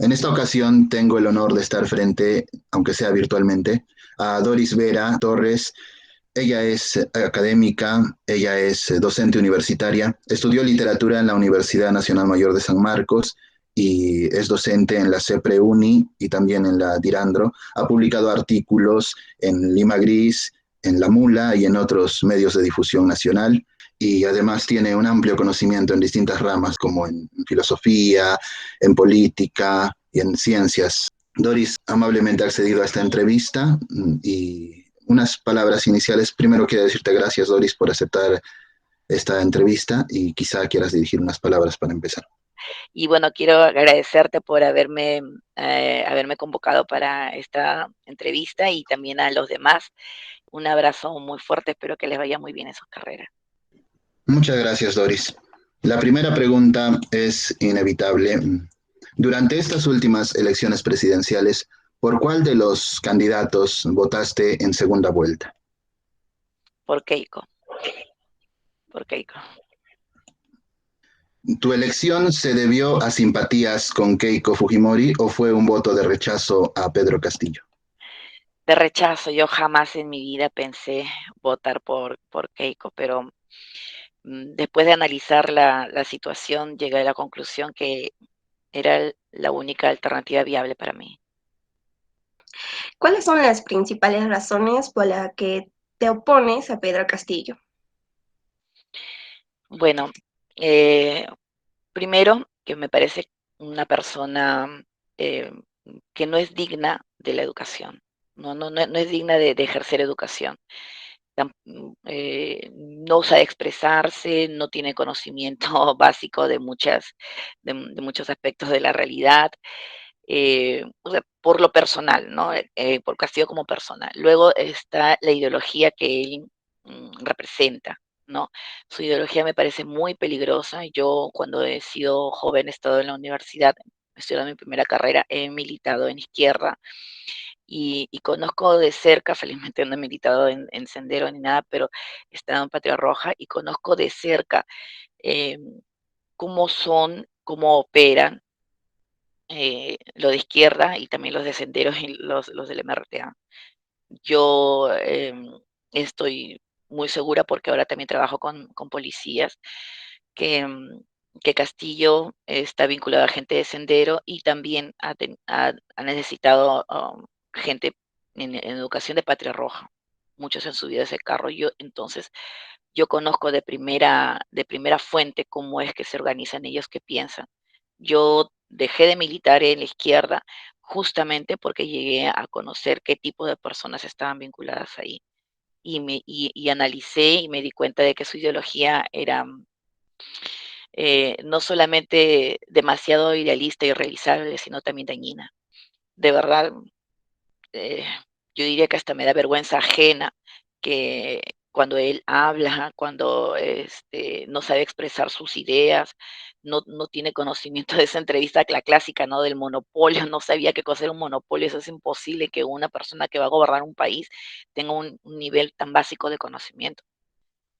En esta ocasión tengo el honor de estar frente, aunque sea virtualmente, a Doris Vera Torres. Ella es académica, ella es docente universitaria, estudió literatura en la Universidad Nacional Mayor de San Marcos y es docente en la CEPRE Uni y también en la Dirandro. Ha publicado artículos en Lima Gris, en La Mula y en otros medios de difusión nacional. Y además tiene un amplio conocimiento en distintas ramas, como en filosofía, en política y en ciencias. Doris amablemente ha accedido a esta entrevista y unas palabras iniciales. Primero quiero decirte gracias, Doris, por aceptar esta entrevista y quizá quieras dirigir unas palabras para empezar. Y bueno, quiero agradecerte por haberme convocado para esta entrevista y también a los demás. Un abrazo muy fuerte, espero que les vaya muy bien en sus carreras. Muchas gracias, Doris. La primera pregunta es inevitable. Durante estas últimas elecciones presidenciales, ¿por cuál de los candidatos votaste en segunda vuelta? Por Keiko, por Keiko. ¿Tu elección se debió a simpatías con Keiko Fujimori o fue un voto de rechazo a Pedro Castillo? De rechazo, yo jamás en mi vida pensé votar por Keiko, pero después de analizar la situación llegué a la conclusión que era la única alternativa viable para mí. ¿Cuáles son las principales razones por las que te opones a Pedro Castillo? Bueno, eh, primero, que me parece una persona eh, que no es digna de la educación, no es digna de ejercer educación. No sabe expresarse, no tiene conocimiento básico de muchos aspectos de la realidad, o sea, por lo personal, ¿no? Por Castillo como persona. Luego está la ideología que él representa, ¿no? Su ideología me parece muy peligrosa. Yo cuando he sido joven, he estado en la universidad, estudiando mi primera carrera, he militado en izquierda y conozco de cerca, felizmente no he militado en Sendero ni nada, pero he estado en Patria Roja y conozco de cerca eh, cómo son, cómo operan los de izquierda y también los de Senderos y los del MRTA. Yo estoy muy segura porque ahora también trabajo con policías que, que Castillo está vinculado a gente de Sendero y también ha necesitado gente en educación de Patria Roja. Muchos han subido ese carro. Entonces, yo conozco de primera fuente cómo es que se organizan ellos, qué piensan. Yo dejé de militar en la izquierda justamente porque llegué a conocer qué tipo de personas estaban vinculadas ahí. Y analicé y me di cuenta de que su ideología era no solamente demasiado idealista y realizable, sino también dañina. De verdad, eh, yo diría que hasta me da vergüenza ajena que cuando él habla, cuando no sabe expresar sus ideas, no tiene conocimiento de esa entrevista, la clásica, ¿no? Del monopolio, no sabía qué cosa era un monopolio, eso es imposible que una persona que va a gobernar un país tenga un nivel tan básico de conocimiento,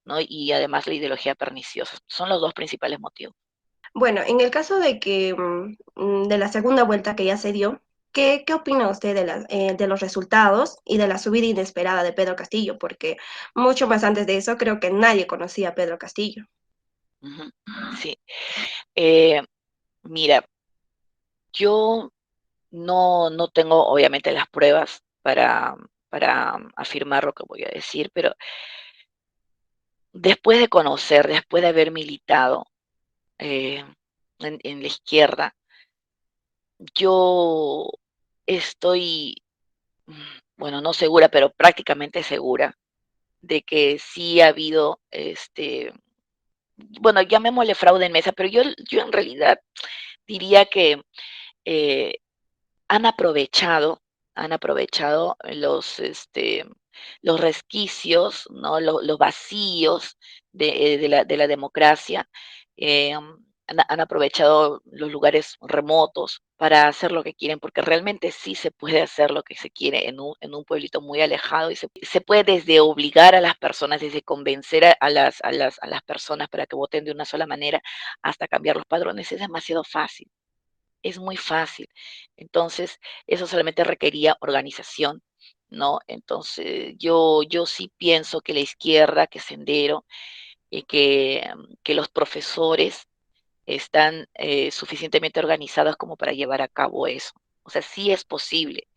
¿no? Y además la ideología perniciosa. Son los dos principales motivos. Bueno, en el caso de que de la segunda vuelta que ya se dio, ¿qué opina usted de los resultados y de la subida inesperada de Pedro Castillo? Porque mucho más antes de eso creo que nadie conocía a Pedro Castillo. Ujú, sí. Eh, Mira, yo no tengo obviamente las pruebas para afirmar lo que voy a decir, pero después de conocer, después de haber militado eh, en la izquierda, yo estoy, bueno, no segura, pero prácticamente segura de que sí ha habido, bueno, llamémosle fraude en mesa, pero yo en realidad diría que eh, han aprovechado, han aprovechado los resquicios, ¿no? Los vacíos de la democracia, han aprovechado los lugares remotos para hacer lo que quieren, porque realmente sí se puede hacer lo que se quiere en un pueblito muy alejado y se puede desde obligar a las personas, desde convencer a las personas para que voten de una sola manera hasta cambiar los padrones. Es demasiado fácil. es muy fácil. Entonces, eso solamente requería organización, ¿no? Entonces, yo sí pienso que la izquierda, que Sendero, que los profesores están suficientemente organizados como para llevar a cabo eso. O sea, sí es posible.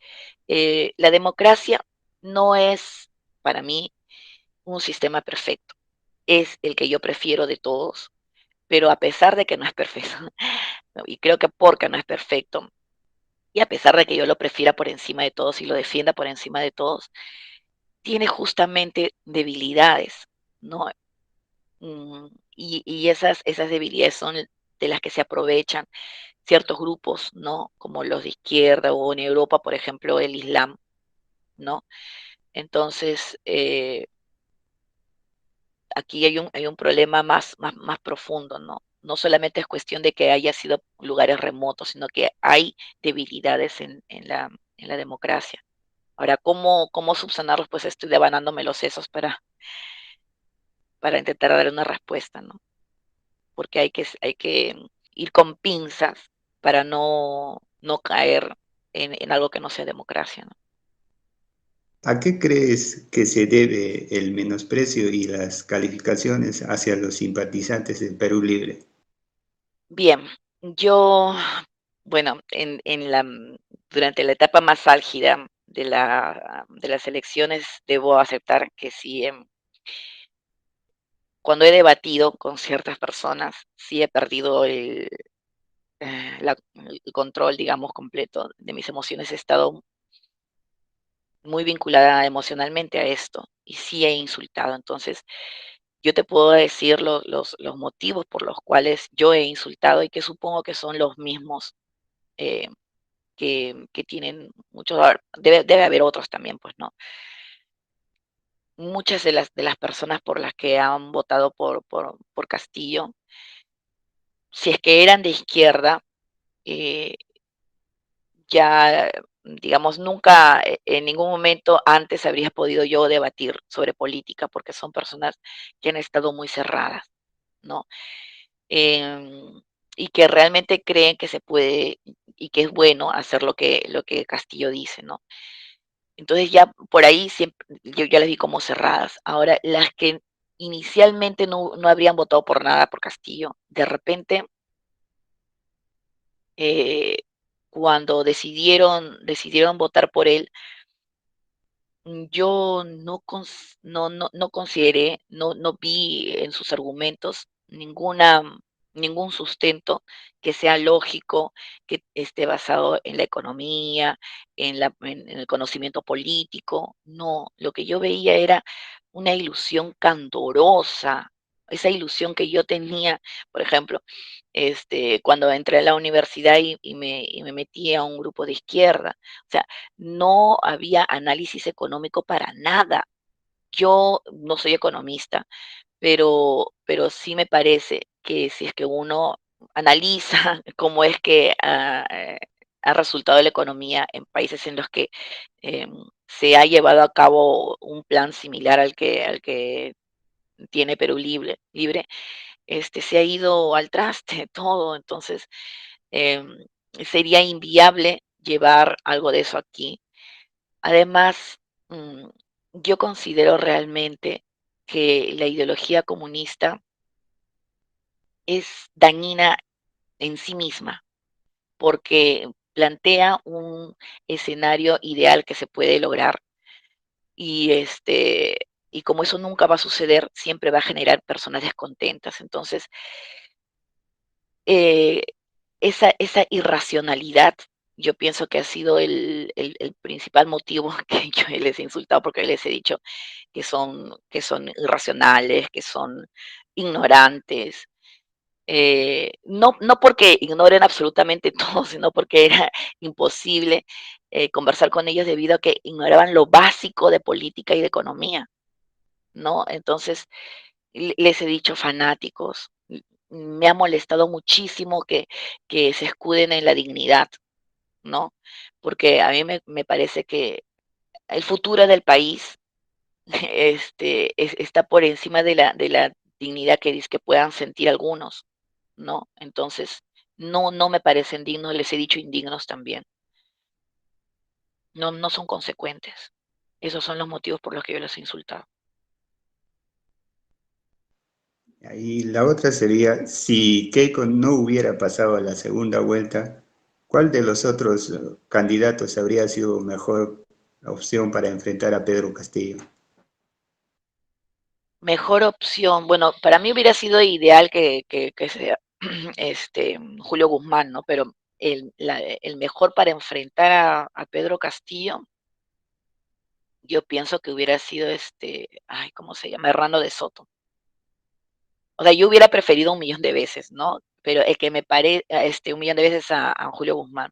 La democracia no es, para mí, un sistema perfecto. Es el que yo prefiero de todos, pero a pesar de que no es perfecto, y creo que porque no es perfecto, y a pesar de que yo lo prefiera por encima de todos y lo defienda por encima de todos, tiene justamente debilidades, ¿no? Y esas debilidades son de las que se aprovechan ciertos grupos, ¿no? Como los de izquierda o en Europa, por ejemplo, el Islam, ¿no? Entonces, aquí hay un problema más profundo, ¿no? No solamente es cuestión de que haya sido lugares remotos, sino que hay debilidades en la democracia. Ahora, ¿cómo subsanarlos? Pues estoy devanándome los sesos para intentar dar una respuesta, ¿no? Porque hay que ir con pinzas para no caer en algo que no sea democracia, ¿no? ¿A qué crees que se debe el menosprecio y las calificaciones hacia los simpatizantes del Perú Libre? Bien, yo, bueno, durante la etapa más álgida de las elecciones, debo aceptar que sí, cuando he debatido con ciertas personas, sí he perdido el control, digamos, completo de mis emociones. He estado muy vinculada emocionalmente a esto y sí he insultado. Entonces, yo te puedo decir los motivos por los cuales yo he insultado y que supongo que son los mismos eh, que tienen muchos, debe haber otros también, pues, ¿no? Muchas de las personas por las que han votado por Castillo, si es que eran de izquierda, eh, ya, digamos, nunca en ningún momento antes habría podido yo debatir sobre política, porque son personas que han estado muy cerradas, ¿no? Em, y que realmente creen que se puede y que es bueno hacer lo que Castillo dice, ¿no? Entonces ya por ahí siempre, yo ya las vi como cerradas. Ahora, las que inicialmente no habrían votado por nada por Castillo, de repente, eh, cuando decidieron votar por él, yo no consideré, no vi en sus argumentos ningún sustento que sea lógico, que esté basado en la economía, en el conocimiento político. No, lo que yo veía era una ilusión candorosa, esa ilusión que yo tenía, por ejemplo, cuando entré a la universidad y me metí a un grupo de izquierda. O sea, no había análisis económico para nada. Yo no soy economista, pero sí me parece que si es que uno analiza cómo es que ha resultado la economía en países en los que se ha llevado a cabo un plan similar al que tiene Perú libre, se ha ido al traste todo. Entonces, em, sería inviable llevar algo de eso aquí. Además, mm, yo considero realmente que la ideología comunista es dañina en sí misma, porque plantea un escenario ideal que se puede lograr y como eso nunca va a suceder, siempre va a generar personas descontentas. Entonces, eh, esa irracionalidad, yo pienso que ha sido el principal motivo que yo les he insultado, porque les he dicho que son irracionales, que son ignorantes. No porque ignoren absolutamente todo, sino porque era imposible conversar con ellos debido a que ignoraban lo básico de política y de economía, ¿no? Entonces, les he dicho fanáticos. Me ha molestado muchísimo que se escuden en la dignidad, ¿no? Porque a mí me parece que el futuro del país está por encima de la dignidad que puedan sentir algunos, ¿no? Entonces, No me parecen dignos, les he dicho indignos también. No son consecuentes. Esos son los motivos por los que yo los he insultado. Y la otra sería, si Keiko no hubiera pasado a la segunda vuelta, ¿cuál de los otros candidatos habría sido mejor opción para enfrentar a Pedro Castillo? Mejor opción, bueno, para mí hubiera sido ideal que sea Julio Guzmán, ¿no? Pero el mejor para enfrentar a Pedro Castillo, yo pienso que hubiera sido ay, ¿cómo se llama? Hernando de Soto. O sea, yo hubiera preferido 1.000.000 de veces, ¿no? Pero el que me pare, 1.000.000 de veces a Julio Guzmán.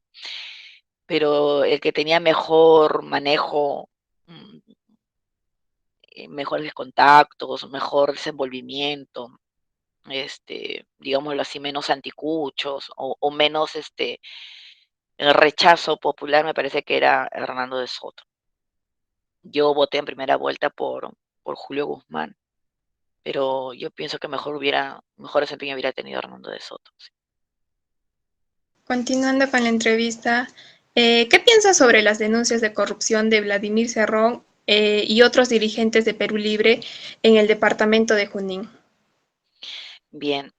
Pero el que tenía mejor manejo, mm, mejores contactos, mejor desenvolvimiento, digámoslo así, menos anticuchos o menos el rechazo popular, me parece que era Hernando de Soto. Yo voté en primera vuelta por Julio Guzmán, pero yo pienso que mejor desempeño hubiera tenido Hernando de Soto. Sí. Continuando con la entrevista, ¿qué piensas sobre las denuncias de corrupción de Vladimir Cerrón y otros dirigentes de Perú Libre en el departamento de Junín? Bien,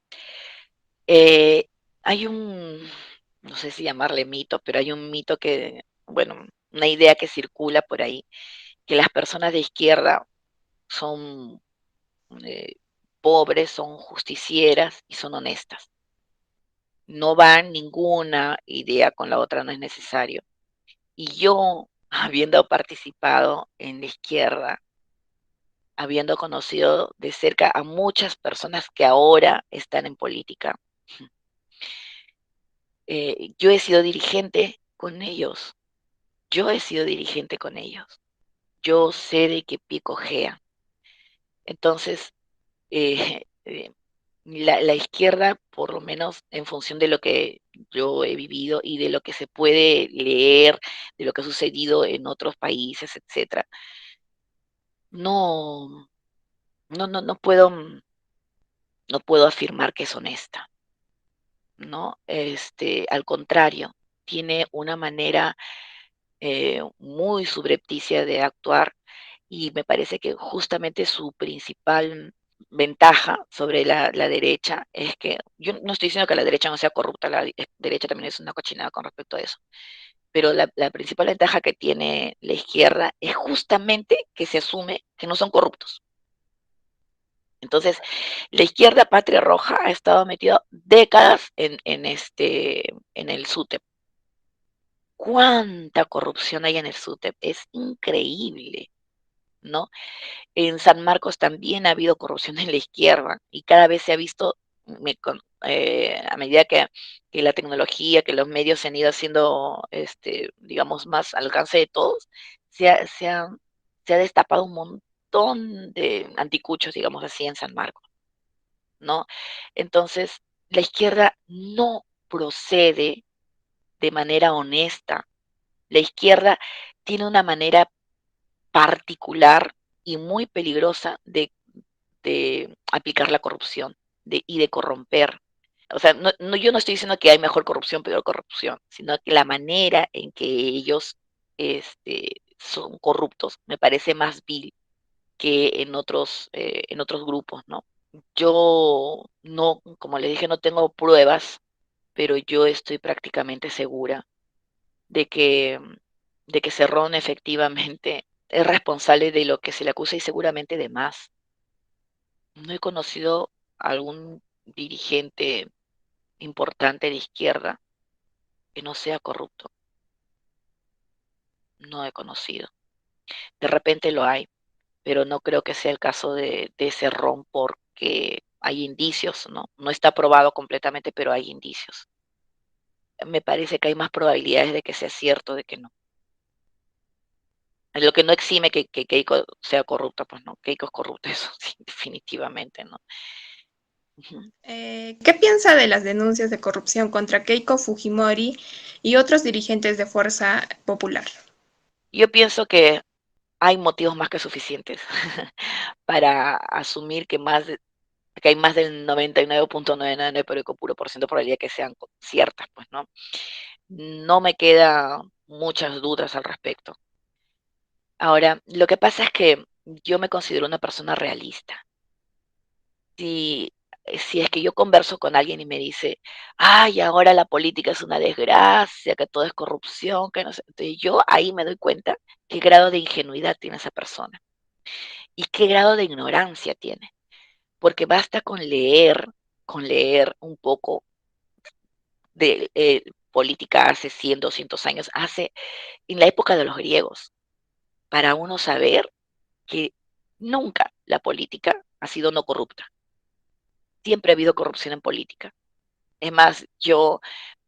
hay no sé si llamarle mito, pero hay un mito bueno, una idea que circula por ahí, que las personas de izquierda son eh, pobres, son justicieras y son honestas. No van ninguna idea con la otra, no es necesario. Y yo, habiendo participado en la izquierda, habiendo conocido de cerca a muchas personas que ahora están en política, yo he sido dirigente con ellos. Yo he sido dirigente con ellos. Yo sé de qué pie cojea. Entonces, la izquierda, por lo menos en función de lo que yo he vivido y de lo que se puede leer, de lo que ha sucedido en otros países, etcétera, no, no puedo afirmar que es honesta, ¿no? Al contrario, tiene una manera muy subrepticia de actuar y me parece que justamente su principal ventaja sobre la derecha es que yo no estoy diciendo que la derecha no sea corrupta, derecha también es una cochinada con respecto a eso, pero la principal ventaja que tiene la izquierda es justamente que se asume que no son corruptos. Entonces, la izquierda Patria Roja ha estado metida décadas en el SUTEP. ¿Cuánta corrupción hay en el SUTEP? Es increíble, ¿no? En San Marcos también ha habido corrupción en la izquierda y cada vez se ha visto, a medida que la tecnología, que los medios se han ido haciendo, digamos, más al alcance de todos, se ha, se ha, se ha destapado un montón de anticuchos, digamos así, en San Marcos, ¿no? Entonces, la izquierda no procede de manera honesta. La izquierda tiene una manera particular y muy peligrosa de aplicar la corrupción y de corromper. O sea, yo no estoy diciendo que hay mejor corrupción, peor corrupción, sino que la manera en que ellos son corruptos me parece más vil que en otros grupos, ¿no? Yo no, como le dije, no tengo pruebas, pero yo estoy prácticamente segura de que, de que Cerrón efectivamente es responsable de lo que se le acusa y seguramente de más. No he conocido algún dirigente importante de izquierda que no sea corrupto. No he conocido. De repente lo hay, pero no creo que sea el caso de Cerrón porque hay indicios, ¿no? No está probado completamente, pero hay indicios. Me parece que hay más probabilidades de que sea cierto de que no. Lo que no exime que Keiko sea corrupta, pues no, Keiko es corrupta, eso sí, definitivamente, ¿no? Ujú. ¿Qué piensa de las denuncias de corrupción contra Keiko Fujimori y otros dirigentes de Fuerza Popular? Yo pienso que hay motivos más que suficientes para asumir porque hay más del 99.999 pero puro por ciento de probabilidad que sean ciertas, pues, ¿no? No me queda muchas dudas al respecto. Ahora, lo que pasa es que yo me considero una persona realista. Si, si es que yo converso con alguien y me dice, ay, ahora la política es una desgracia, que todo es corrupción, que no sé, entonces yo ahí me doy cuenta qué grado de ingenuidad tiene esa persona y qué grado de ignorancia tiene, porque basta con leer un poco de política hace 100, 200 años, hace en la época de los griegos, para uno saber que nunca la política ha sido no corrupta. Siempre ha habido corrupción en política. Es más, yo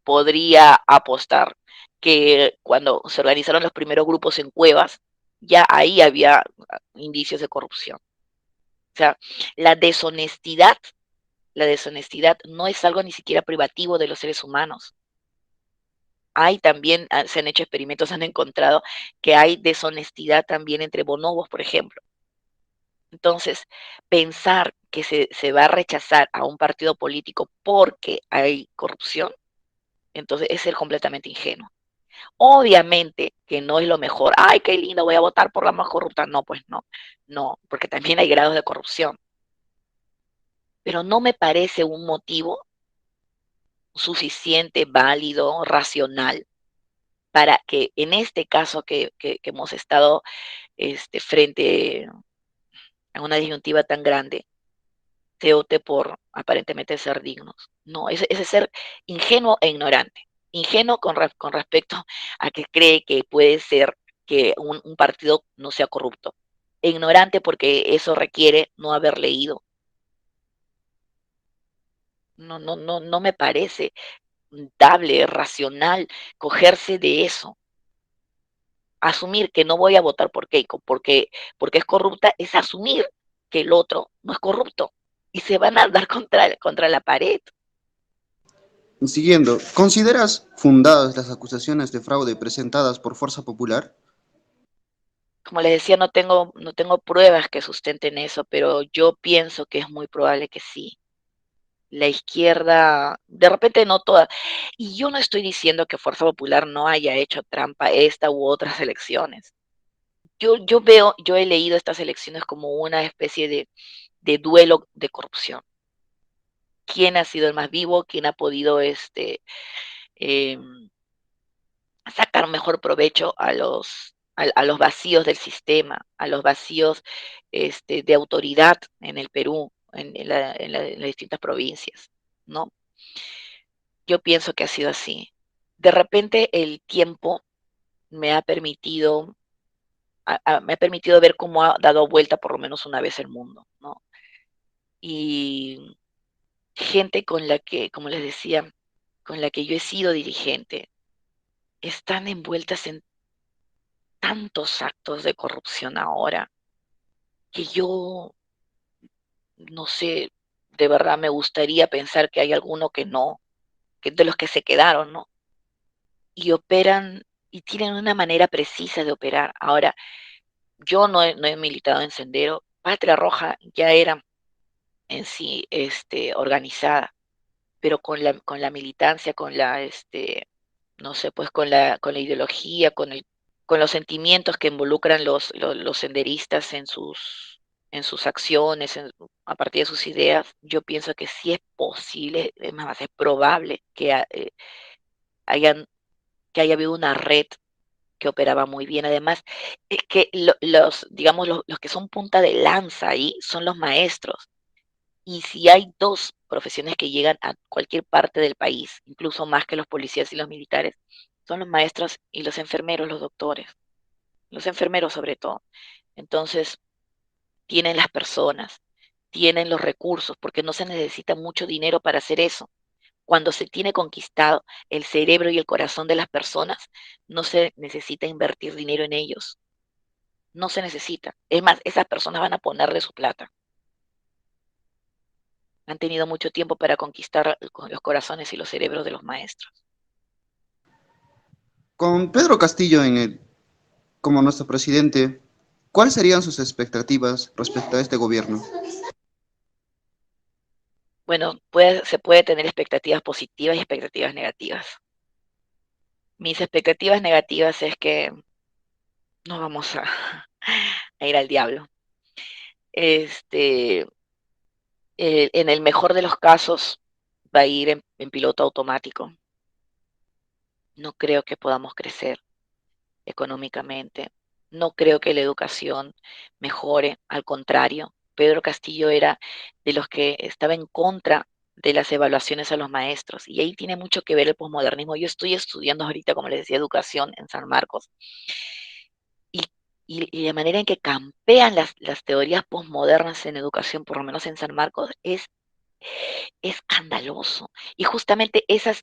podría apostar que cuando se organizaron los primeros grupos en cuevas, ya ahí había indicios de corrupción. O sea, la deshonestidad, la deshonestidad no es algo ni siquiera privativo de los seres humanos. Hay también, se han hecho experimentos, han encontrado que hay deshonestidad también entre bonobos, por ejemplo. Entonces, pensar que se va a rechazar a un partido político porque hay corrupción, entonces es ser completamente ingenuo. Obviamente que no es lo mejor. Ay, qué lindo, voy a votar por la más corrupta. No, pues no, no, porque también hay grados de corrupción. Pero no me parece un motivo suficiente, válido, racional, para que en este caso que hemos estado frente a una disyuntiva tan grande, se opte por aparentemente ser dignos. No, ese ser ingenuo e ignorante. Ingenuo con respecto a que cree que puede ser que un partido no sea corrupto. E ignorante porque eso requiere no haber leído. No me parece dable, racional, cogerse de eso. Asumir que no voy a votar por Keiko porque es corrupta es asumir que el otro no es corrupto y se van a dar contra la pared. Siguiendo, ¿consideras fundadas las acusaciones de fraude presentadas por Fuerza Popular? Como les decía, no tengo pruebas que sustenten eso, pero yo pienso que es muy probable que sí. La izquierda, de repente no toda, y yo no estoy diciendo que Fuerza Popular no haya hecho trampa esta u otras elecciones. Yo he leído estas elecciones como una especie de duelo de corrupción. ¿Quién ha sido el más vivo? ¿Quién ha podido em, sacar mejor provecho a los vacíos del sistema, a los vacíos de autoridad en el Perú, en las distintas provincias, ¿no? Yo pienso que ha sido así. De repente el tiempo me ha permitido, me ha permitido ver cómo ha dado vuelta por lo menos una vez el mundo, ¿no? Y gente con la que, como les decía, con la que yo he sido dirigente, están envueltas en tantos actos de corrupción ahora que yo no sé, de verdad me gustaría pensar que hay alguno que no, que de los que se quedaron, ¿no? Y operan y tienen una manera precisa de operar. Ahora, yo no he militado en Sendero, Patria Roja ya era en sí organizada, pero con la militancia, no sé, pues con la ideología, con los sentimientos que involucran los senderistas en sus acciones, a partir de sus ideas, yo pienso que sí es posible, es más, es probable hayan, que haya habido una red que operaba muy bien. Además, es que digamos, los que son punta de lanza ahí son los maestros. Y si hay dos profesiones que llegan a cualquier parte del país, incluso más que los policías y los militares, son los maestros y los enfermeros, los doctores, los enfermeros sobre todo. Entonces, tienen las personas, tienen los recursos, porque no se necesita mucho dinero para hacer eso. Cuando se tiene conquistado el cerebro y el corazón de las personas, no se necesita invertir dinero en ellos, no se necesita. Es más, esas personas van a ponerle su plata. Han tenido mucho tiempo para conquistar los corazones y los cerebros de los maestros. Con Pedro Castillo como nuestro presidente, ¿cuáles serían sus expectativas respecto a este gobierno? Bueno, se puede tener expectativas positivas y expectativas negativas. Mis expectativas negativas es que no vamos a ir al diablo. Este, en el mejor de los casos, va a ir en piloto automático. No creo que podamos crecer económicamente. No creo que la educación mejore, al contrario. Pedro Castillo era de los que estaba en contra de las evaluaciones a los maestros, y ahí tiene mucho que ver el posmodernismo. Yo estoy estudiando ahorita, como les decía, educación en San Marcos, y, y la manera en que campean las teorías posmodernas en educación, por lo menos en San Marcos, es escandaloso. Y justamente esas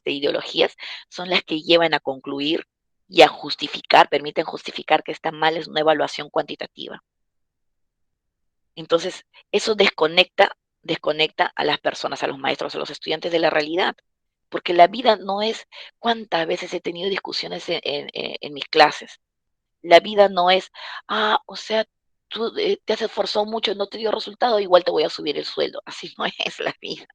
ideologías son las que llevan a concluir y a justificar, permiten justificar que está mal es una evaluación cuantitativa. Entonces, eso desconecta a las personas, a los maestros, a los estudiantes de la realidad. Porque la vida no es, cuántas veces he tenido discusiones en mis clases. La vida no es, o sea, tú te has esforzado mucho, no te dio resultado, igual te voy a subir el sueldo. Así no es la vida,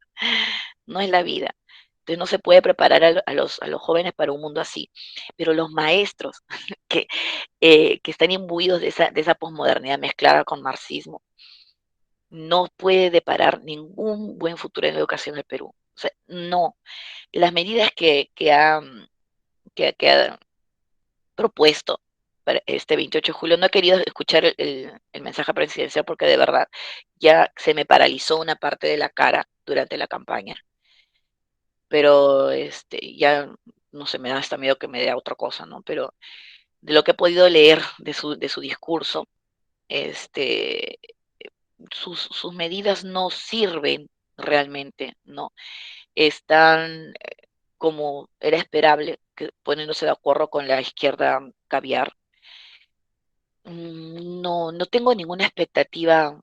no es la vida. Entonces no se puede preparar a los jóvenes para un mundo así. Pero los maestros que, que están imbuidos de esa posmodernidad mezclada con marxismo, no puede deparar ningún buen futuro en la educación del Perú. O sea, no. Las medidas que ha propuesto para este 28 de julio, no he querido escuchar el mensaje presidencial porque de verdad ya se me paralizó una parte de la cara durante la campaña, pero ya no sé, me da hasta miedo que me dé otra cosa, ¿no? Pero de lo que he podido leer de su discurso, este, sus medidas no sirven realmente, ¿no? Están, como era esperable, poniéndose de acuerdo con la izquierda caviar. No, no tengo ninguna expectativa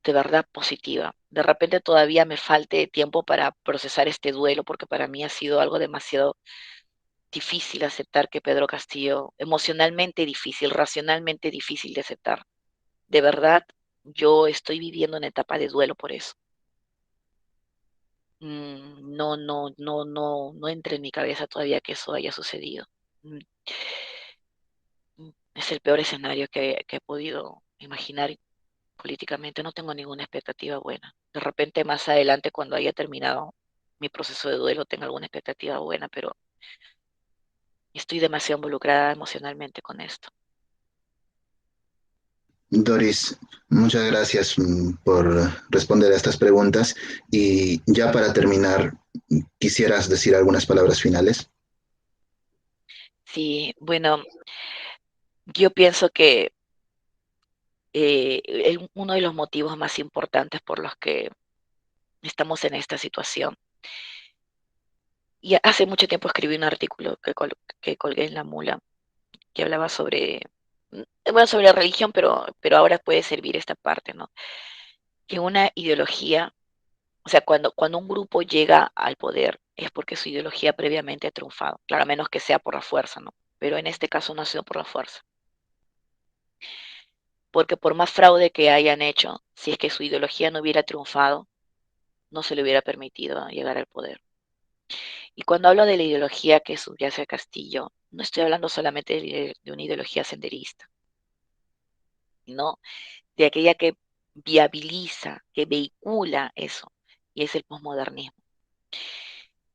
de verdad positiva. De repente todavía me falte tiempo para procesar este duelo, porque para mí ha sido algo demasiado difícil aceptar que Pedro Castillo, emocionalmente difícil, racionalmente difícil de aceptar. De verdad, yo estoy viviendo una etapa de duelo por eso. No, no, no, no, no entra en mi cabeza todavía que eso haya sucedido. Mm, Es el peor escenario que he podido imaginar políticamente. No tengo ninguna expectativa buena. De repente, más adelante, cuando haya terminado mi proceso de duelo, tengo alguna expectativa buena, pero estoy demasiado involucrada emocionalmente con esto. Doris, muchas gracias por responder a estas preguntas. Y ya para terminar, ¿quisieras decir algunas palabras finales? Sí, bueno, yo pienso que uno de los motivos más importantes por los que estamos en esta situación, y hace mucho tiempo escribí un artículo que colgué en La Mula, que hablaba bueno, sobre religión, pero ahora puede servir esta parte, ¿no? Que una ideología, o sea, cuando un grupo llega al poder es porque su ideología previamente ha triunfado, claro, a menos que sea por la fuerza, ¿no? Pero en este caso no ha sido por la fuerza, porque por más fraude que hayan hecho, si es que su ideología no hubiera triunfado, no se le hubiera permitido llegar al poder. Y cuando hablo de la ideología que subyace a Castillo, no estoy hablando solamente de una ideología senderista, no, de aquella que viabiliza, que vehicula eso, y es el posmodernismo.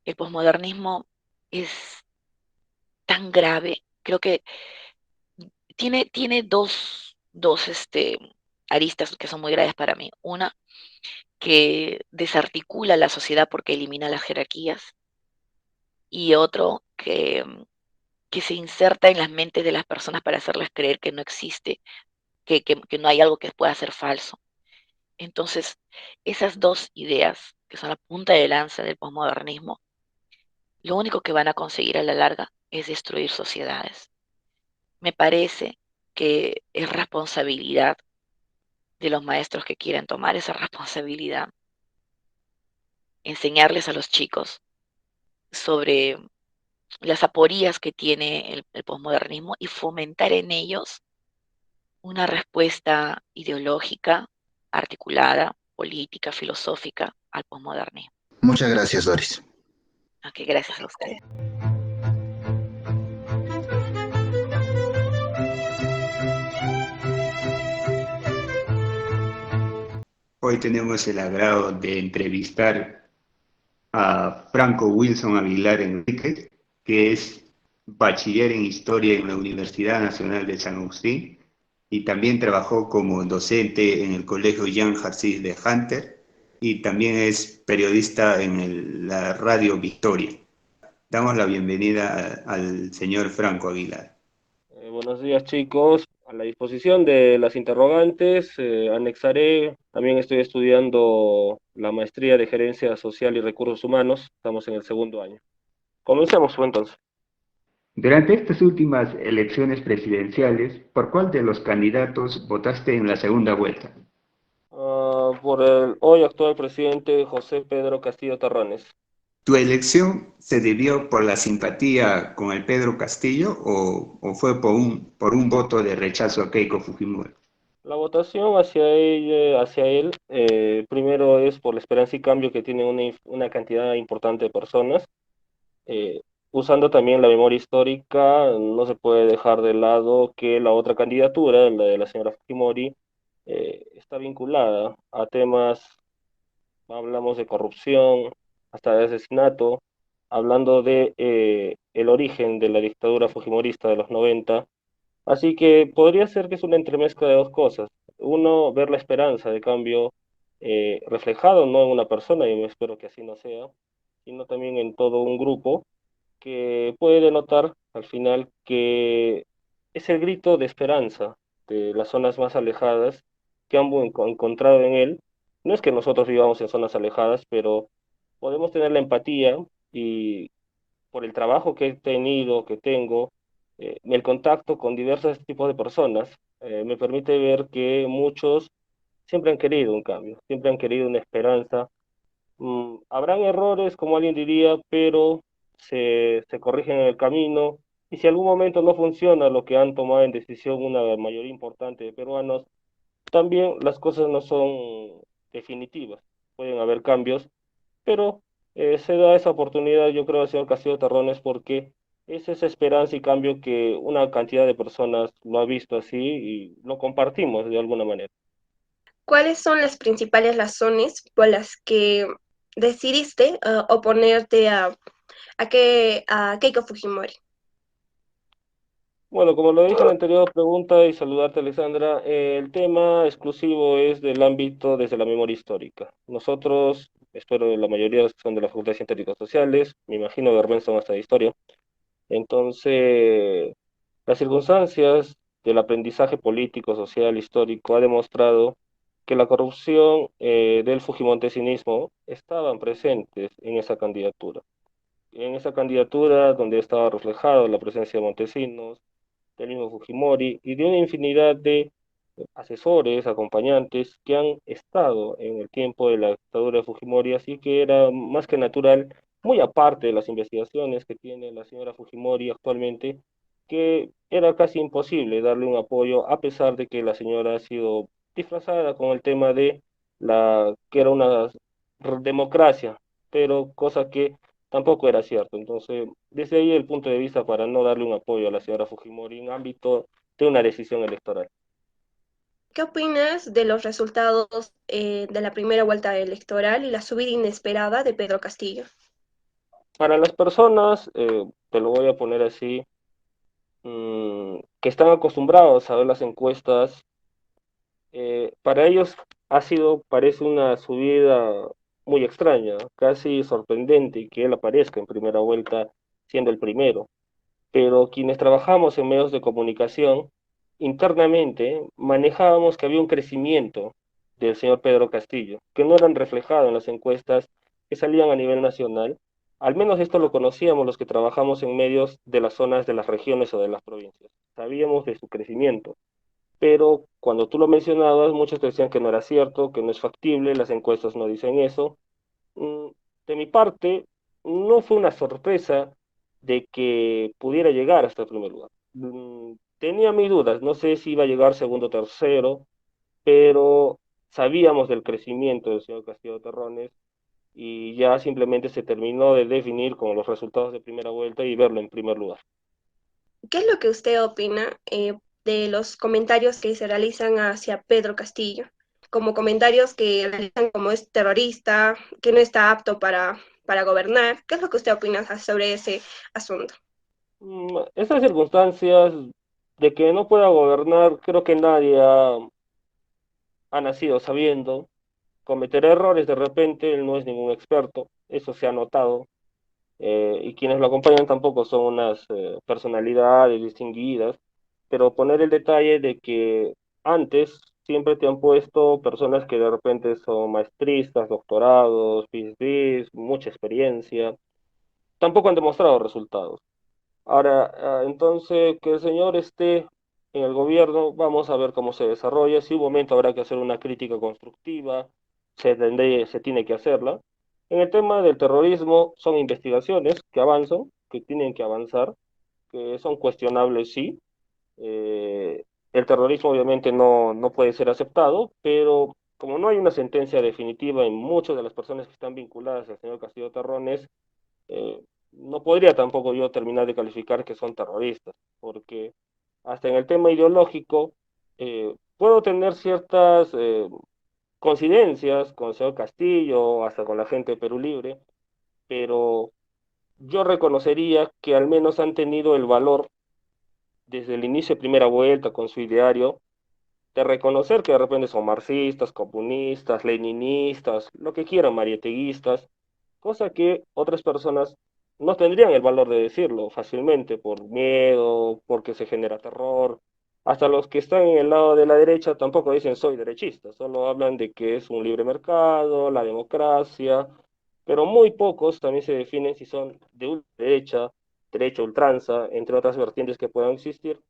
El posmodernismo es tan grave, creo que tiene dos aristas que son muy graves para mí. Una, que desarticula la sociedad porque elimina las jerarquías, y otro, que se inserta en las mentes de las personas para hacerles creer que no existe, que no hay algo que pueda ser falso. Entonces, esas dos ideas, que son la punta de lanza del posmodernismo, lo único que van a conseguir a la larga es destruir sociedades. Me parece que es responsabilidad de los maestros que quieren tomar esa responsabilidad, enseñarles a los chicos sobre las aporías que tiene el posmodernismo y fomentar en ellos una respuesta ideológica, articulada, política, filosófica al posmodernismo. Muchas gracias, Doris. Ok, gracias a ustedes. Hoy tenemos el agrado de entrevistar a Franco Wilson Aguilar Enríquez, que es bachiller en Historia en la Universidad Nacional de San Agustín y también trabajó como docente en el Colegio Jean Jarcis de Hunter y también es periodista en la Radio Victoria. Damos la bienvenida al señor Franco Aguilar. Buenos días, chicos. A la disposición de las interrogantes, anexaré. También estoy estudiando la maestría de Gerencia Social y Recursos Humanos. Estamos en el segundo año. Comencemos, pues, entonces. Durante estas últimas elecciones presidenciales, ¿por cuál de los candidatos votaste en la segunda vuelta? Por el hoy actual presidente José Pedro Castillo Terrones. ¿Tu elección se debió por la simpatía con el Pedro Castillo o fue por un voto de rechazo a Keiko Fujimori? La votación hacia él primero es por la esperanza y cambio que tiene una cantidad importante de personas. Eh, Usando también la memoria histórica, no se puede dejar de lado que la otra candidatura, la de la señora Fujimori, está vinculada a temas, hablamos de corrupción, hasta de asesinato, hablando de el origen de la dictadura fujimorista de los 90. Así que podría ser que es una entremezcla de dos cosas. Uno, ver la esperanza de cambio reflejado no en una persona, y espero que así no sea, sino también en todo un grupo que puede denotar al final que es el grito de esperanza de las zonas más alejadas que han encontrado en él. No es que nosotros vivamos en zonas alejadas, pero podemos tener la empatía y por el trabajo que he tenido, que tengo, el contacto con diversos tipos de personas, me permite ver que muchos siempre han querido un cambio, siempre han querido una esperanza. Habrán errores, como alguien diría, pero se corrigen en el camino. Y si algún momento no funciona lo que han tomado en decisión una mayoría importante de peruanos, también las cosas no son definitivas. Pueden haber cambios, pero se da esa oportunidad, yo creo, al señor Castillo Terrones, porque es esa esperanza y cambio que una cantidad de personas lo ha visto así y lo compartimos de alguna manera. ¿Cuáles son las principales razones por las que decidiste oponerte a Keiko Fujimori? Bueno, como lo dije en la anterior pregunta y saludarte, Alexandra, el tema exclusivo es del ámbito desde la memoria histórica. Nosotros, espero la mayoría son de la Facultad de Ciencias Técnicas Sociales, me imagino Berben son hasta de historia. Entonces, las circunstancias del aprendizaje político, social, histórico ha demostrado que la corrupción del fujimontesinismo estaban presentes en esa candidatura. En esa candidatura donde estaba reflejada la presencia de Montesinos, del mismo Fujimori y de una infinidad de asesores, acompañantes que han estado en el tiempo de la dictadura de Fujimori, así que era más que natural, muy aparte de las investigaciones que tiene la señora Fujimori actualmente, que era casi imposible darle un apoyo a pesar de que la señora ha sido disfrazada con el tema de la que era una democracia, pero cosa que tampoco era cierto. Entonces, desde ahí el punto de vista para no darle un apoyo a la señora Fujimori en ámbito de una decisión electoral. ¿Qué opinas de los resultados de la primera vuelta electoral y la subida inesperada de Pedro Castillo? Para las personas, te lo voy a poner así, que están acostumbrados a ver las encuestas, para ellos ha sido, parece una subida muy extraña, casi sorprendente que él aparezca en primera vuelta siendo el primero. Pero quienes trabajamos en medios de comunicación, internamente manejábamos que había un crecimiento del señor Pedro Castillo, que no eran reflejados en las encuestas que salían a nivel nacional. Al menos esto lo conocíamos los que trabajamos en medios de las zonas de las regiones o de las provincias. Sabíamos de su crecimiento, pero cuando tú lo mencionabas, muchos te decían que no era cierto, que no es factible, las encuestas no dicen eso. Mm, De mi parte, no fue una sorpresa de que pudiera llegar hasta el primer lugar. Tenía mis dudas, no sé si iba a llegar segundo o tercero, pero sabíamos del crecimiento del señor Castillo Terrones y ya simplemente se terminó de definir con los resultados de primera vuelta y verlo en primer lugar. ¿Qué es lo que usted opina de los comentarios que se realizan hacia Pedro Castillo? Como comentarios que realizan como es terrorista, que no está apto para gobernar. ¿Qué es lo que usted opina sobre ese asunto? Estas circunstancias de que no pueda gobernar, creo que nadie ha nacido sabiendo. Cometer errores de repente, él no es ningún experto, eso se ha notado, y quienes lo acompañan tampoco son unas personalidades distinguidas, pero poner el detalle de que antes siempre te han puesto personas que de repente son maestristas, doctorados, PhDs, mucha experiencia, tampoco han demostrado resultados. Ahora, entonces, que el señor esté en el gobierno, vamos a ver cómo se desarrolla. Si un momento habrá que hacer una crítica constructiva, se tiene que hacerla. En el tema del terrorismo, son investigaciones que avanzan, que tienen que avanzar, que son cuestionables, sí. El terrorismo obviamente no puede ser aceptado, pero como no hay una sentencia definitiva en muchas de las personas que están vinculadas al señor Castillo Terrones, eh, no podría tampoco yo terminar de calificar que son terroristas, porque hasta en el tema ideológico puedo tener ciertas coincidencias con el señor Castillo, hasta con la gente de Perú Libre, pero yo reconocería que al menos han tenido el valor desde el inicio de primera vuelta con su ideario de reconocer que de repente son marxistas, comunistas, leninistas, lo que quieran, marieteguistas, cosa que otras personas no tendrían el valor de decirlo fácilmente por miedo, porque se genera terror. Hasta los que están en el lado de la derecha tampoco dicen soy derechista, solo hablan de que es un libre mercado, la democracia, pero muy pocos también se definen si son de ultraderecha, derecha ultranza, entre otras vertientes que puedan existir.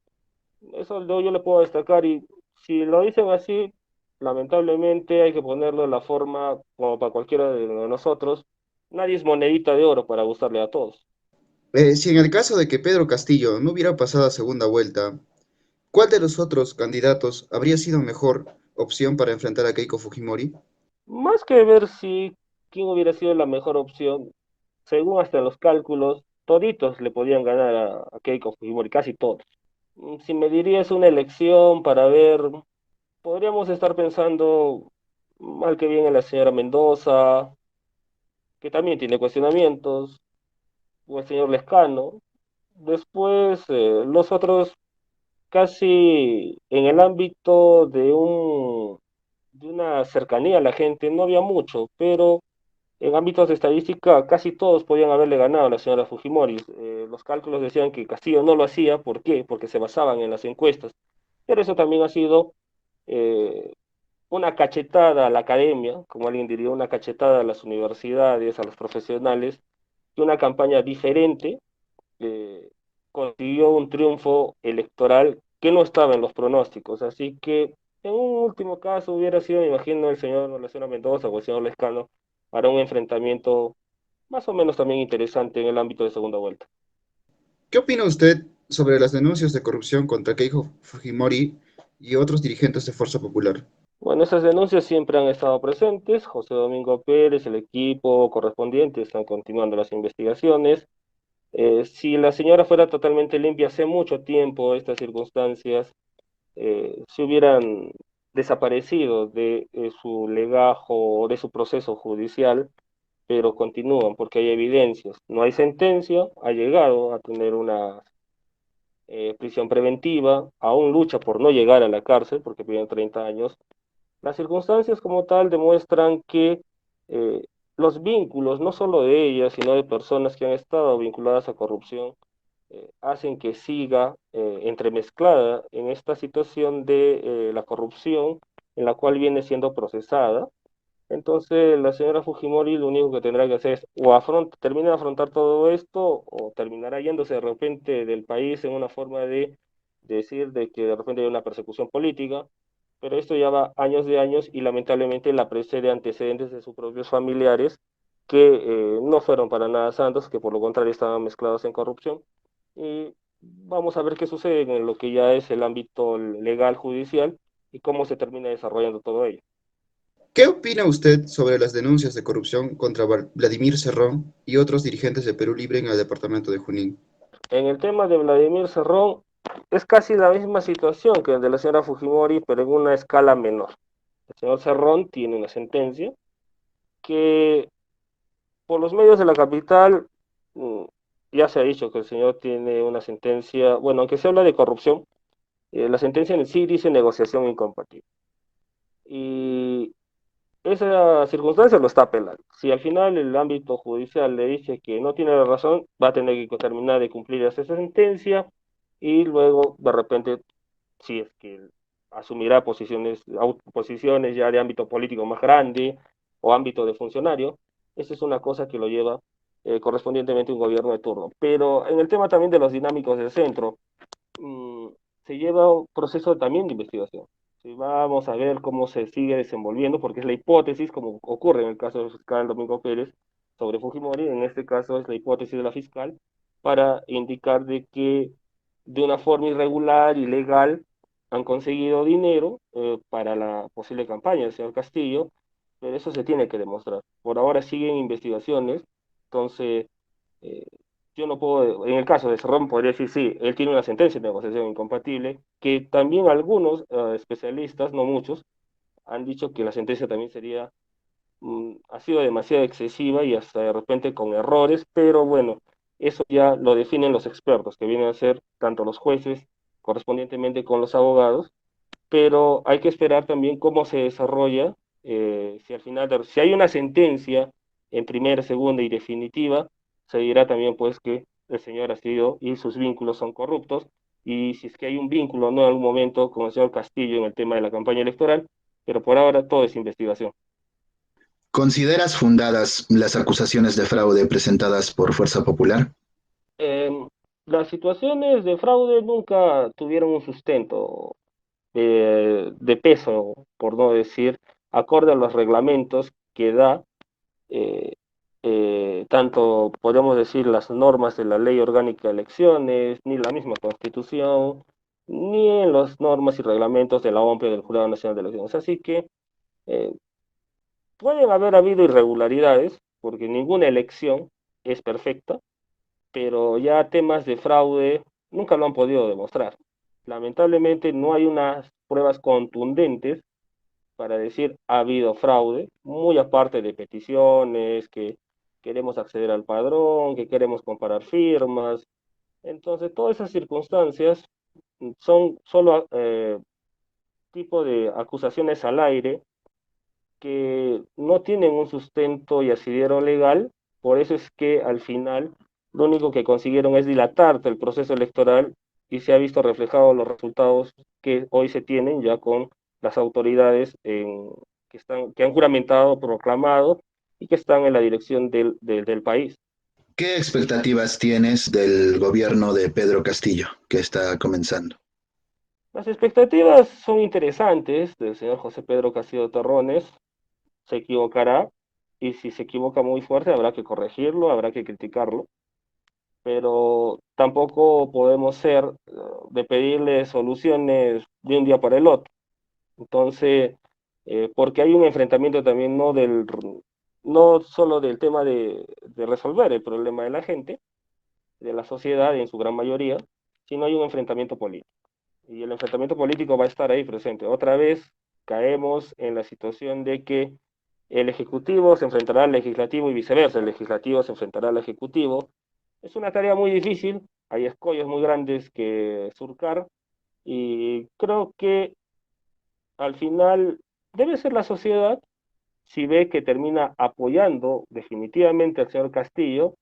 Eso yo le puedo destacar y si lo dicen así, lamentablemente hay que ponerlo de la forma como para cualquiera de nosotros. Nadie es monedita de oro para gustarle a todos. Si en el caso de que Pedro Castillo no hubiera pasado a segunda vuelta, ¿cuál de los otros candidatos habría sido mejor opción para enfrentar a Keiko Fujimori? Más que ver si quién hubiera sido la mejor opción, según hasta los cálculos, toditos le podían ganar a Keiko Fujimori, casi todos. Si me dirías una elección para ver, podríamos estar pensando mal que bien en la señora Mendoza, que también tiene cuestionamientos, o el señor Lescano. Después, los otros casi en el ámbito de una cercanía a la gente no había mucho, pero en ámbitos de estadística casi todos podían haberle ganado a la señora Fujimori. Los cálculos decían que Castillo no lo hacía, ¿por qué? Porque se basaban en las encuestas. Pero eso también ha sido eh, una cachetada a la academia, como alguien diría, una cachetada a las universidades, a los profesionales, y una campaña diferente eh, consiguió un triunfo electoral que no estaba en los pronósticos. Así que en un último caso hubiera sido, me imagino, el señor o la señora Mendoza o el señor Lescano para un enfrentamiento más o menos también interesante en el ámbito de segunda vuelta. ¿Qué opina usted sobre las denuncias de corrupción contra Keiko Fujimori y otros dirigentes de Fuerza Popular? Bueno, esas denuncias siempre han estado presentes. José Domingo Pérez, el equipo correspondiente están continuando las investigaciones. Si la señora fuera totalmente limpia hace mucho tiempo, estas circunstancias se hubieran desaparecido de su legajo o de su proceso judicial, pero continúan porque hay evidencias. No hay sentencia, ha llegado a tener una prisión preventiva, aún lucha por no llegar a la cárcel porque tiene 30 años. Las circunstancias como tal demuestran que eh, los vínculos, no solo de ella, sino de personas que han estado vinculadas a corrupción, hacen que siga entremezclada en esta situación de la corrupción en la cual viene siendo procesada. Entonces, la señora Fujimori lo único que tendrá que hacer es o terminar de afrontar todo esto o terminará yéndose de repente del país en una forma de decir de que de repente hay una persecución política, pero esto ya va años de años y lamentablemente la precede antecedentes de sus propios familiares que no fueron para nada santos, que por lo contrario estaban mezclados en corrupción. Y vamos a ver qué sucede en lo que ya es el ámbito legal judicial y cómo se termina desarrollando todo ello. ¿Qué opina usted sobre las denuncias de corrupción contra Vladimir Cerrón y otros dirigentes de Perú Libre en el departamento de Junín? En el tema de Vladimir Cerrón, es casi la misma situación que el de la señora Fujimori, pero en una escala menor. El señor Cerrón tiene una sentencia que por los medios de la capital ya se ha dicho que el señor tiene una sentencia, bueno, aunque se habla de corrupción, la sentencia en sí dice negociación incompatible. Y esa circunstancia lo está apelando. Si al final el ámbito judicial le dice que no tiene la razón, va a tener que terminar de cumplir esa sentencia y luego de repente, si es que asumirá posiciones ya de ámbito político más grande o ámbito de funcionario, esa es una cosa que lo lleva correspondientemente un gobierno de turno. Pero en el tema también de los dinámicos del centro, mm, se lleva un proceso también de investigación. Sí, vamos a ver cómo se sigue desenvolviendo, porque es la hipótesis, como ocurre en el caso del fiscal Domingo Pérez sobre Fujimori, en este caso es la hipótesis de la fiscal, para indicar de que de una forma irregular, ilegal, han conseguido dinero para la posible campaña del señor Castillo, pero eso se tiene que demostrar. Por ahora siguen investigaciones, entonces eh, yo no puedo, en el caso de Cerrón podría decir, sí, él tiene una sentencia de negociación incompatible, que también algunos especialistas, no muchos, han dicho que la sentencia también sería, ha sido demasiado excesiva y hasta de repente con errores, pero bueno, eso ya lo definen los expertos, que vienen a ser tanto los jueces correspondientemente con los abogados, pero hay que esperar también cómo se desarrolla, si al final, si hay una sentencia en primera, segunda y definitiva, se dirá también pues que el señor ha sido y sus vínculos son corruptos, y si es que hay un vínculo, no en algún momento con el señor Castillo en el tema de la campaña electoral, pero por ahora todo es investigación. ¿Consideras fundadas las acusaciones de fraude presentadas por Fuerza Popular? Eh, las situaciones de fraude nunca tuvieron un sustento de peso, por no decir, acorde a los reglamentos que da eh, tanto podemos decir las normas de la Ley Orgánica de Elecciones, ni la misma Constitución, ni en las normas y reglamentos de la OMP del Jurado Nacional de Elecciones. Así que eh, pueden haber habido irregularidades, porque ninguna elección es perfecta, pero ya temas de fraude nunca lo han podido demostrar. Lamentablemente no hay unas pruebas contundentes para decir ha habido fraude, muy aparte de peticiones, que queremos acceder al padrón, que queremos comparar firmas. Entonces, todas esas circunstancias son solo tipo de acusaciones al aire que no tienen un sustento y asidero legal, por eso es que al final lo único que consiguieron es dilatar el proceso electoral y se ha visto reflejado los resultados que hoy se tienen ya con las autoridades que han juramentado, proclamado y que están en la dirección del país. ¿Qué expectativas tienes del gobierno de Pedro Castillo que está comenzando? Las expectativas son interesantes del señor José Pedro Castillo Terrones. Se equivocará y si se equivoca muy fuerte habrá que corregirlo, habrá que criticarlo, pero tampoco podemos ser de pedirle soluciones de un día para el otro. Entonces, porque hay un enfrentamiento también no solo del tema de resolver el problema de la gente, de la sociedad en su gran mayoría, sino hay un enfrentamiento político. Y el enfrentamiento político va a estar ahí presente. Otra vez caemos en la situación de que el Ejecutivo se enfrentará al Legislativo y viceversa, el Legislativo se enfrentará al Ejecutivo. Es una tarea muy difícil, hay escollos muy grandes que surcar y creo que al final debe ser la sociedad, si ve que termina apoyando definitivamente al señor Castillo,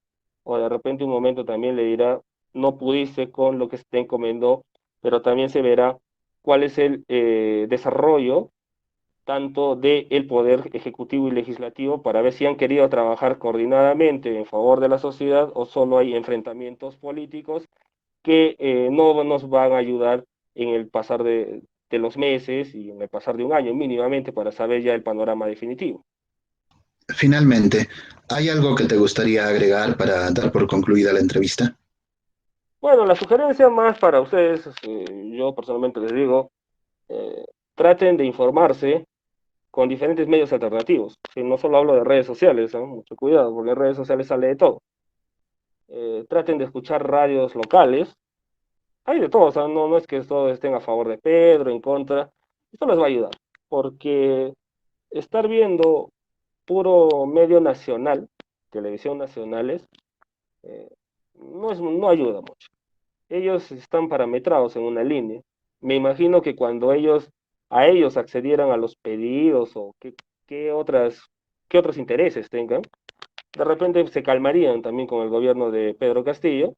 o de repente un momento también le dirá, no pudiste con lo que se te encomendó, pero también se verá cuál es el desarrollo tanto del poder ejecutivo y legislativo para ver si han querido trabajar coordinadamente en favor de la sociedad o solo hay enfrentamientos políticos que no nos van a ayudar en el pasar de los meses y en el pasar de un año mínimamente para saber ya el panorama definitivo. Finalmente, ¿hay algo que te gustaría agregar para dar por concluida la entrevista? Bueno, la sugerencia más para ustedes, yo personalmente les digo, traten de informarse, con diferentes medios alternativos. Sí, no solo hablo de redes sociales, ¿no? Mucho cuidado, porque en redes sociales sale de todo. Traten de escuchar radios locales. Hay de todo, o sea, no es que todos estén a favor de Pedro, en contra. Esto les va a ayudar, porque estar viendo puro medio nacional, televisión nacionales, eh, no ayuda mucho. Ellos están parametrados en una línea. Me imagino que cuando a ellos accedieran a los pedidos o qué otros intereses tengan, de repente se calmarían también con el gobierno de Pedro Castillo,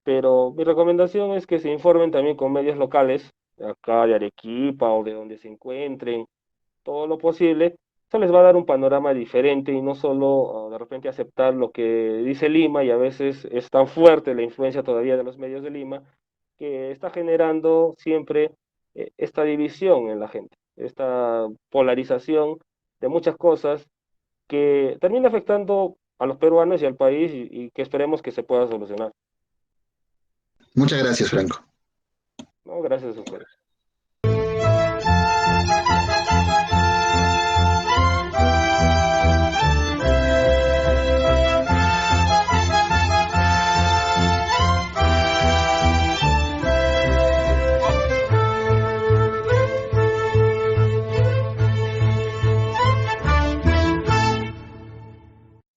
pero mi recomendación es que se informen también con medios locales, de acá de Arequipa o de donde se encuentren, todo lo posible. Eso les va a dar un panorama diferente y no solo de repente aceptar lo que dice Lima, y a veces es tan fuerte la influencia todavía de los medios de Lima que está generando siempre esta división en la gente, esta polarización de muchas cosas que termina afectando a los peruanos y al país, y que esperemos que se pueda solucionar. Muchas gracias, Franco. No, gracias a ustedes.